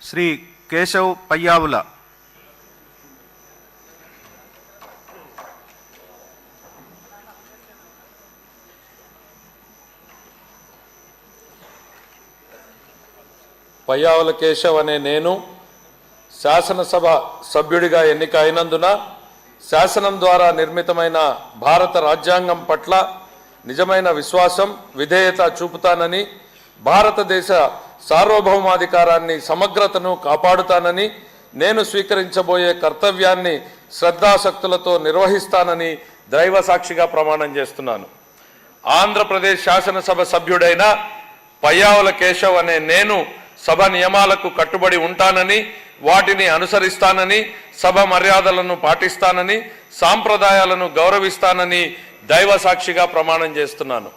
శ్రీ కేశవ్ పయ్యావుల. పయ్యావుల కేశవ్ అనే నేను శాసనసభ సభ్యుడిగా ఎన్నిక అయినందున శాసనం ద్వారా నిర్మితమైన భారత రాజ్యాంగం పట్ల నిజమైన విశ్వాసం, విధేయత చూపుతానని, భారతదేశ సార్వభౌమాధికారాన్ని, సమగ్రతను కాపాడుతానని, నేను స్వీకరించబోయే కర్తవ్యాన్ని శ్రద్ధాశక్తులతో నిర్వహిస్తానని దైవ సాక్షిగా ప్రమాణం చేస్తున్నాను. ఆంధ్రప్రదేశ్ శాసనసభ సభ్యుడైన పయ్యావుల కేశవ్ అనే నేను సభ నియమాలకు కట్టుబడి ఉంటానని, వాటిని అనుసరిస్తానని, సభ మర్యాదలను పాటిస్తానని, సాంప్రదాయాలను గౌరవిస్తానని దైవ సాక్షిగా ప్రమాణం చేస్తున్నాను.